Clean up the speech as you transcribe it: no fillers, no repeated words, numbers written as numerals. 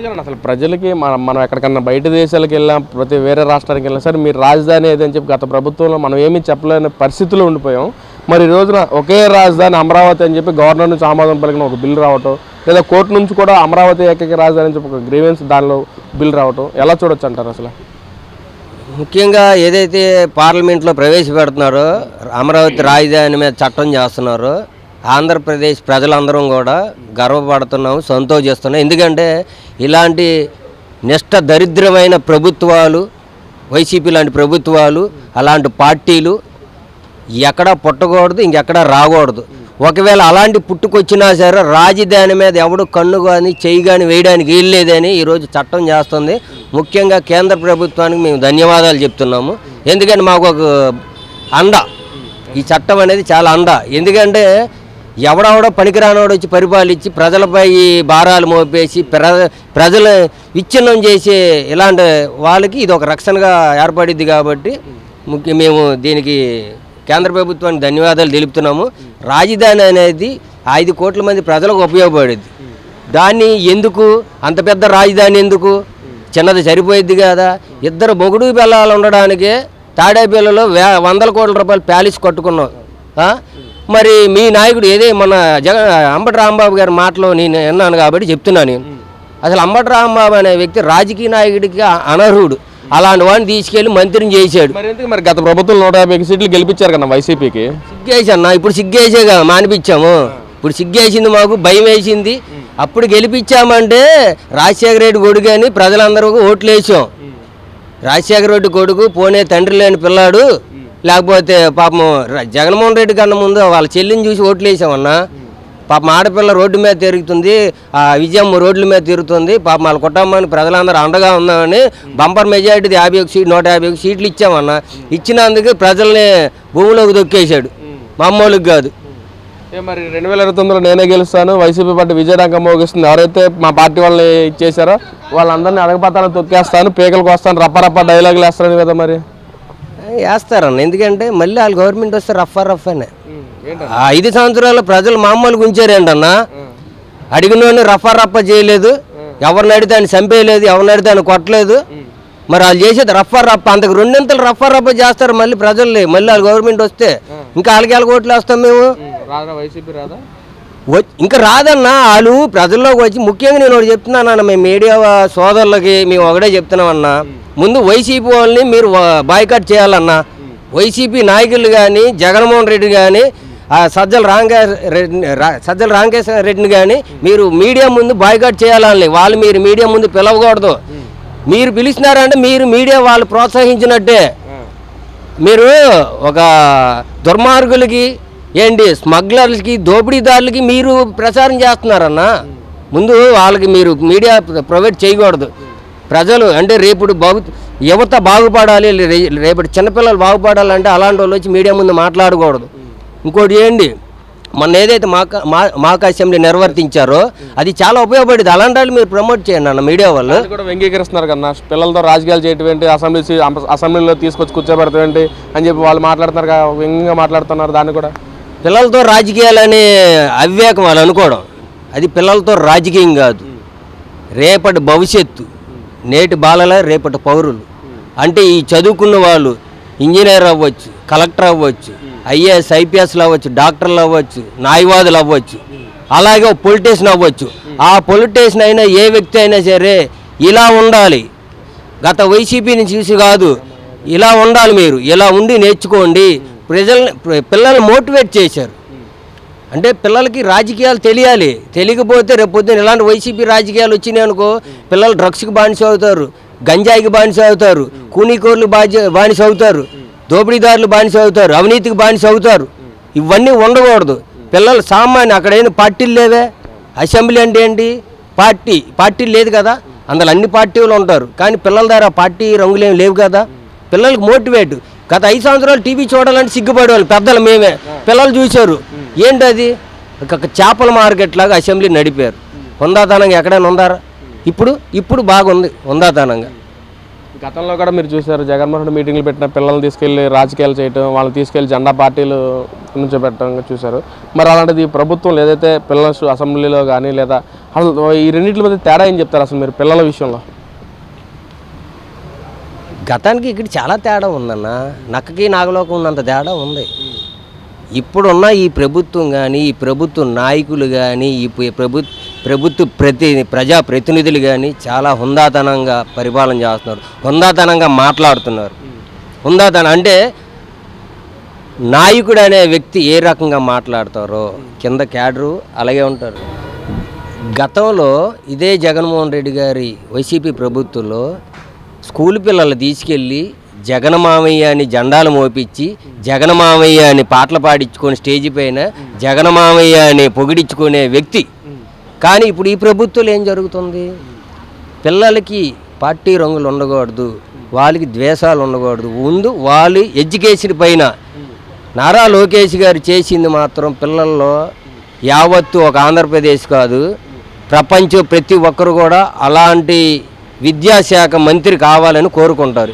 ఎందుకంటే అసలు ప్రజలకి మనం ఎక్కడికన్నా బయట దేశాలకు వెళ్ళాం, ప్రతి వేరే రాష్ట్రానికి వెళ్ళినా సరే మీరు రాజధాని ఏదని చెప్పి గత ప్రభుత్వంలో మనం ఏమీ చెప్పలేని పరిస్థితుల్లో ఉండిపోయాం. మరి ఈ రోజున ఒకే రాజధాని అమరావతి అని చెప్పి గవర్నర్ నుంచి ఆమోదం పలికిన ఒక బిల్లు రావటం, లేదా కోర్టు నుంచి కూడా అమరావతి ఏకైక రాజధాని అని చెప్పి ఒక గ్రీవెన్స్ దానిలో బిల్లు రావటం ఎలా చూడొచ్చు అంటారు? అసలు ముఖ్యంగా ఏదైతే పార్లమెంట్లో ప్రవేశపెడుతున్నారో అమరావతి రాజధాని మీద చట్టం చేస్తున్నారో ఆంధ్రప్రదేశ్ ప్రజలందరం కూడా గర్వపడుతున్నాం, సంతోషిస్తున్నాం. ఎందుకంటే ఇలాంటి నిష్ట దరిద్రమైన ప్రభుత్వాలు, వైసీపీ లాంటి ప్రభుత్వాలు, అలాంటి పార్టీలు ఎక్కడా పుట్టకూడదు, ఇంకెక్కడా రాకూడదు. ఒకవేళ అలాంటి పుట్టుకొచ్చినా సరే రాజధాని మీద ఎవడు కన్ను కానీ చెయ్యి కానీ వేయడానికి వీల్లేదని ఈరోజు చట్టం చేస్తుంది. ముఖ్యంగా కేంద్ర ప్రభుత్వానికి మేము ధన్యవాదాలు చెప్తున్నాము. ఎందుకంటే మాకు ఒక అండ, ఈ చట్టం అనేది చాలా అండ. ఎందుకంటే ఎవడెవడో పనికిరానోడు వచ్చి పరిపాలించి ప్రజలపై భారాలు మోపేసి ప్రజలు విచ్ఛిన్నం చేసే ఇలాంటి వాళ్ళకి ఇది ఒక రక్షణగా ఏర్పడిద్ది. కాబట్టి మేము దీనికి కేంద్ర ప్రభుత్వానికి ధన్యవాదాలు తెలుపుతున్నాము. రాజధాని అనేది 5 కోట్ల మంది ప్రజలకు ఉపయోగపడేది. దాన్ని ఎందుకు అంత పెద్ద రాజధాని ఎందుకు, చిన్నది సరిపోయిద్ది కదా. ఇద్దరు మొగుడు పిల్లలు ఉండడానికే తాడేపల్లిలో 100 కోట్ల రూపాయలు ప్యాలెస్ కట్టుకున్నాం. మరి మీ నాయకుడు మన అంబటి రాంబాబు గారి మాటలో నేను విన్నాను కాబట్టి చెప్తున్నాను. అసలు అంబటి రాంబాబు అనే వ్యక్తి రాజకీయ నాయకుడికి అనర్హుడు. అలాంటి వాడిని తీసుకెళ్లి మంత్రిని చేశాడు. మరి గత ప్రభుత్వం 150 సీట్లు గెలిపించారు కదా వైసీపీకి. సిగ్గేసన్నా, ఇప్పుడు సిగ్గేసేగా మానిపించాము. ఇప్పుడు సిగ్గేసింది, మాకు భయం వేసింది. అప్పుడు గెలిపించామంటే రాజశేఖర రెడ్డి కొడుకు అని ప్రజలందరూ ఓట్లు వేసాం. రాజశేఖర రెడ్డి కొడుకు పోనే తండ్రి లేని పిల్లాడు, లేకపోతే పాపం జగన్మోహన్ రెడ్డి కన్నా ముందు వాళ్ళ చెల్లిని చూసి ఓట్లు వేసామన్నా. పాపం ఆడపిల్ల రోడ్డు మీద తిరుగుతుంది, ఆ విజయమ్మ రోడ్ల మీద తిరుగుతుంది. పాపం వాళ్ళ కుటుంబాన్ని ప్రజలందరూ అండగా ఉన్నామని బంపర్ మెజారిటీ 51 సీట్లు 151 సీట్లు ఇచ్చామన్నా. ఇచ్చినందుకు ప్రజల్ని భూమిలోకి దొక్కేశాడు, మామూలుగా కాదు. మరి 2029లో నేనే గెలుస్తాను, వైసీపీ పార్టీ విజయడంకం మోగిస్తుంది, ఎవరైతే మా పార్టీ వాళ్ళని ఇచ్చేసారో వాళ్ళందరినీ అడగపత్తాలను తొక్కేస్తాను, పేకలకు వస్తాను, రప్ప డైలాగులు వేస్తాను కదా. మరి వేస్తారన్న, ఎందుకంటే మళ్ళీ వాళ్ళు గవర్నమెంట్ వస్తే రఫ్ అనే 5 సంవత్సరాలు ప్రజలు మామూలుగా ఉంచారేంటన్నా. అడిగినోని రఫ చేయలేదు, ఎవరిని అడిగితే ఆయన చంపేయలేదు, ఎవరిని అడిగితే ఆయన కొట్టలేదు. మరి వాళ్ళు చేసేది రఫ అంతకు 2 రఫ చేస్తారు మళ్ళీ ప్రజల్ని. మళ్ళీ వాళ్ళు గవర్నమెంట్ వస్తే ఇంకా వాళ్ళకి ఓట్లు వేస్తాం మేము. ఇంకా రాదన్నా, వాళ్ళు ప్రజల్లోకి వచ్చి. ముఖ్యంగా నేను ఒకటి చెప్తున్నాను, మేము మీడియా సోదరులకి మేము ఒకటే చెప్తున్నామన్నా, ముందు వైసీపీ వాళ్ళని మీరు బాయ్కాట్ చేయాలన్నా. వైసీపీ నాయకులు కానీ జగన్మోహన్ రెడ్డి కానీ సజ్జల రామకేశ్వర రెడ్డిని కానీ మీరు మీడియా ముందు బాయ్కాట్ చేయాలని. వాళ్ళు మీరు మీడియా ముందు పిలవకూడదు. మీరు పిలిచినారంటే మీరు మీడియా వాళ్ళు ప్రోత్సహించినట్టే. మీరు ఒక దుర్మార్గులకి స్మగ్లర్లకి దోపిడీదారులకి మీరు ప్రచారం చేస్తున్నారన్న. ముందు వాళ్ళకి మీరు మీడియా ప్రొవైడ్ చేయకూడదు. ప్రజలు అంటే రేపు యువత బాగుపడాలి, రేపటి చిన్నపిల్లలు బాగుపడాలంటే అలాంటి వాళ్ళు వచ్చి మీడియా ముందు మాట్లాడకూడదు. ఇంకోటి మొన్న ఏదైతే మాకు అసెంబ్లీ నిర్వర్తించారో అది చాలా ఉపయోగపడింది. అలాంటి వాళ్ళు మీరు ప్రమోట్ చేయండి అన్న. మీడియా వాళ్ళు కూడా వ్యంగీకరిస్తున్నారు కన్నా, పిల్లలతో రాజకీయాలు చేయటం ఏంటి, అసెంబ్లీలో తీసుకొచ్చి కూర్చోబెడతాం ఏంటి అని చెప్పి వాళ్ళు మాట్లాడుతున్నారు, వ్యంగ్యంగా మాట్లాడుతున్నారు. దాన్ని కూడా పిల్లలతో రాజకీయాలనే అవివేకం వాళ్ళు అనుకోవడం. అది పిల్లలతో రాజకీయం కాదు, రేపటి భవిష్యత్తు, నేటి బాలల రేపటి పౌరులు. అంటే ఈ చదువుకున్న వాళ్ళు ఇంజనీర్ అవ్వచ్చు, కలెక్టర్ అవ్వచ్చు, ఐఏఎస్ ఐపీఎస్లు అవ్వచ్చు, డాక్టర్లు అవ్వచ్చు, న్యాయవాదులు అవ్వచ్చు, అలాగే పొలిటీషియన్ అవ్వచ్చు. ఆ పొలిటీషియన్ అయినా ఏ వ్యక్తి అయినా సరే ఇలా ఉండాలి. గత వైసీపీని చూసి కాదు, ఇలా ఉండాలి. మీరు ఇలా ఉండి నేర్చుకోండి. పిల్లల్ని మోటివేట్ చేశారు. అంటే పిల్లలకి రాజకీయాలు తెలియాలి. తెలియకపోతే రేపు పొద్దున్న ఇలాంటి వైసీపీ రాజకీయాలు వచ్చినాయి అనుకో, పిల్లలు డ్రగ్స్కి బానిస అవుతారు, గంజాయికి బానిస అవుతారు, కూనీకోర్లు బానిస అవుతారు, దోపిడీదారులు బానిస అవుతారు, అవినీతికి బానిస అవుతారు. ఇవన్నీ ఉండకూడదు. పిల్లలు సామాన్య అక్కడైనా పార్టీలు లేవే. అసెంబ్లీ అంటే ఏంటి, పార్టీలు లేదు కదా. అందులో అన్ని పార్టీలు ఉంటారు, కానీ పిల్లల దగ్గర పార్టీ రంగులేమి లేవు కదా. పిల్లలకు మోటివేట్. గత 5 సంవత్సరాలు టీవీ చూడాలంటే సిగ్గుపడేవాళ్ళు పెద్దలు, మేమే. పిల్లలు చూశారు. ఏంటది, ఒక చేపల మార్కెట్ లాగా అసెంబ్లీ నడిపారు. హుందాతనంగా ఎక్కడైనా ఉందారా? ఇప్పుడు బాగుంది హుందాతనంగా. గతంలో కూడా మీరు చూశారు, జగన్మోహన్ రెడ్డి మీటింగ్లు పెట్టిన పిల్లల్ని తీసుకెళ్ళి రాజకీయాలు చేయటం, వాళ్ళని తీసుకెళ్ళి జెండా పార్టీలు నుంచో పెట్టడం చూశారు. మరి అలాంటిది ప్రభుత్వం ఏదైతే పిల్లలు అసెంబ్లీలో కానీ లేదా అసలు ఈ రెండింటి మధ్య తేడా ఏం చెప్తారు అసలు మీరు పిల్లల విషయంలో? గతానికి ఇక్కడ చాలా తేడా ఉందన్న. నక్కకి నాగలోకం ఉన్నంత తేడా ఉంది. ఇప్పుడున్న ఈ ప్రభుత్వం కానీ, ఈ ప్రభుత్వ నాయకులు కానీ, ఈ ప్రభుత్వ ప్రజాప్రతినిధులు కానీ చాలా హుందాతనంగా పరిపాలన చేస్తున్నారు, హుందాతనంగా మాట్లాడుతున్నారు. హుందాతనం అంటే నాయకుడు అనే వ్యక్తి ఏ రకంగా మాట్లాడతారో కింద క్యాడరు అలాగే ఉంటారు. గతంలో ఇదే జగన్మోహన్ రెడ్డి గారి వైసీపీ ప్రభుత్వంలో స్కూల్ పిల్లలు తీసుకెళ్ళి జగన్మామయ్య అని జెండాలు మోపించి జగన్మామయ్య అని పాటలు పాడించుకొని స్టేజి పైన జగన్మామయ్య అని పొగిడించుకునే వ్యక్తి. కానీ ఇప్పుడు ఈ ప్రభుత్వంలో ఏం జరుగుతుంది? పిల్లలకి పార్టీ రంగులు ఉండకూడదు, వాళ్ళకి ద్వేషాలు ఉండకూడదు, ముందు వాళ్ళు ఎడ్యుకేషన్ పైన నారా లోకేష్ గారు చేసింది మాత్రం పిల్లల్లో యావత్తు ఒక ఆంధ్రప్రదేశ్ కాదు ప్రపంచం ప్రతి ఒక్కరు కూడా అలాంటి విద్యాశాఖ మంత్రి కావాలని కోరుకుంటారు.